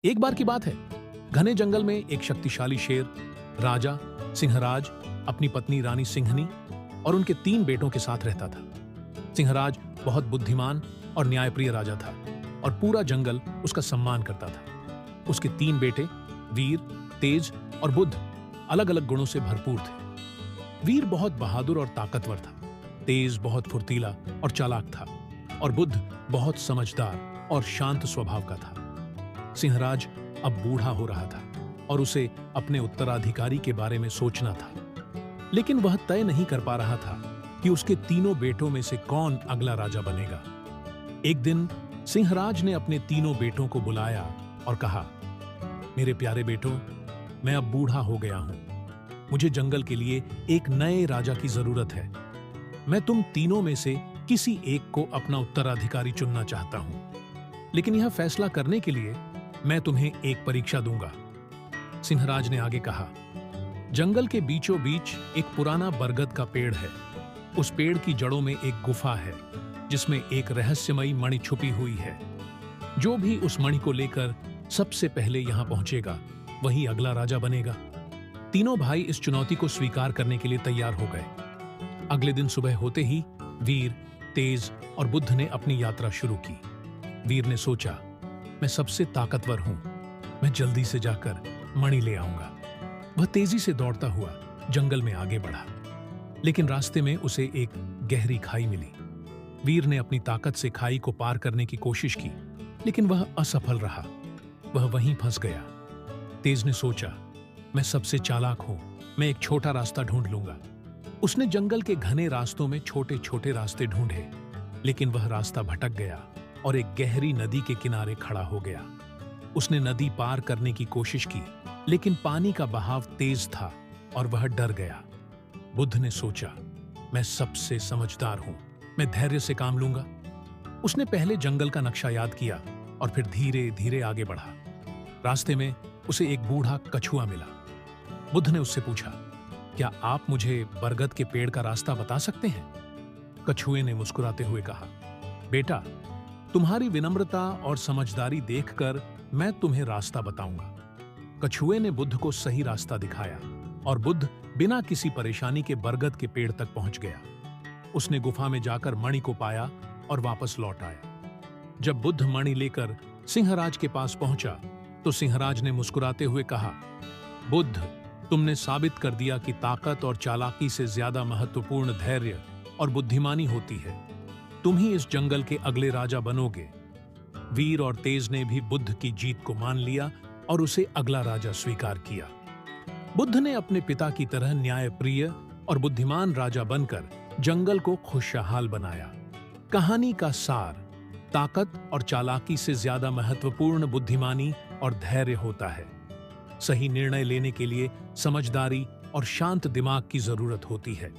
एक बार की बात है, घने जंगल में एक शक्तिशाली शेर, राजा सिंहराज, अपनी पत्नी रानी सिंहनी और उनके 3 बेटों के साथ रहता था। सिंहराज बहुत बुद्धिमान और न्यायप्रिय राजा था और पूरा जंगल उसका सम्मान करता था। उसके 3 बेटे वीर, तेज और बुद्ध अलग अलग गुणों से भरपूर थे। वीर बहुत बहादुर और ताकतवर था, तेज बहुत फुर्तीला और चालाक था और बुद्ध बहुत समझदार और शांत स्वभाव का था। सिंहराज अब बूढ़ा हो रहा था और उसे अपने उत्तराधिकारी के बारे में सोचना था, लेकिन वह तय नहीं कर पा रहा था कि उसके तीनों बेटों में से कौन अगला राजा बनेगा। एक दिन सिंहराज ने अपने तीनों बेटों को बुलाया और कहा, मेरे प्यारे बेटों, मैं अब बूढ़ा हो गया हूं। मुझे जंगल के लिए एक नए राजा की जरूरत है। मैं तुम तीनों में से किसी एक को अपना उत्तराधिकारी चुनना चाहता हूं, लेकिन यह फैसला करने के लिए मैं तुम्हें एक परीक्षा दूंगा। सिंहराज ने आगे कहा, जंगल के बीचों बीच एक पुराना बरगद का पेड़ है। उस पेड़ की जड़ों में एक गुफा है जिसमें एक रहस्यमयी मणि छुपी हुई है। जो भी उस मणि को लेकर सबसे पहले यहां पहुंचेगा वही अगला राजा बनेगा। तीनों भाई इस चुनौती को स्वीकार करने के लिए तैयार हो गए। अगले दिन सुबह होते ही वीर, तेज और बुद्ध ने अपनी यात्रा शुरू की। वीर ने सोचा, मैं सबसे ताकतवर हूं, मैं जल्दी से जाकर मणि ले आऊंगा। वह तेजी से दौड़ता हुआ जंगल में आगे बढ़ा, लेकिन रास्ते में उसे एक गहरी खाई मिली। वीर ने अपनी ताकत से खाई को पार करने की कोशिश की, लेकिन वह असफल रहा। वह वहीं फंस गया। तेज ने सोचा, मैं सबसे चालाक हूं, मैं एक छोटा रास्ता ढूंढ लूंगा। उसने जंगल के घने रास्तों में छोटे छोटे रास्ते ढूंढे, लेकिन वह रास्ता भटक गया और एक गहरी नदी के किनारे खड़ा हो गया। उसने नदी पार करने की कोशिश की, लेकिन पानी का बहाव तेज था और वह डर गया। बुद्ध ने सोचा, मैं सबसे समझदार हूं, मैं धैर्य से काम लूंगा। उसने पहले जंगल का नक्शा याद किया और फिर धीरे धीरे आगे बढ़ा। रास्ते में उसे एक बूढ़ा कछुआ मिला। बुद्ध ने उससे पूछा, क्या आप मुझे बरगद के पेड़ का रास्ता बता सकते हैं? कछुए ने मुस्कुराते हुए कहा, बेटा, तुम्हारी विनम्रता और समझदारी देखकर मैं तुम्हें रास्ता बताऊंगा। कछुए ने बुद्ध को सही रास्ता दिखाया और बुद्ध बिना किसी परेशानी के बरगद के पेड़ तक पहुंच गया। उसने गुफा में जाकर मणि को पाया और वापस लौट आया। जब बुद्ध मणि लेकर सिंहराज के पास पहुंचा तो सिंहराज ने मुस्कुराते हुए कहा, बुद्ध, तुमने साबित कर दिया कि ताकत और चालाकी से ज्यादा महत्वपूर्ण धैर्य और बुद्धिमानी होती है। तुम ही इस जंगल के अगले राजा बनोगे। वीर और तेज ने भी बुद्ध की जीत को मान लिया और उसे अगला राजा स्वीकार किया। बुद्ध ने अपने पिता की तरह न्यायप्रिय और बुद्धिमान राजा बनकर जंगल को खुशहाल बनाया। कहानी का सार, ताकत और चालाकी से ज्यादा महत्वपूर्ण बुद्धिमानी और धैर्य होता है। सही निर्णय लेने के लिए समझदारी और शांत दिमाग की जरूरत होती है।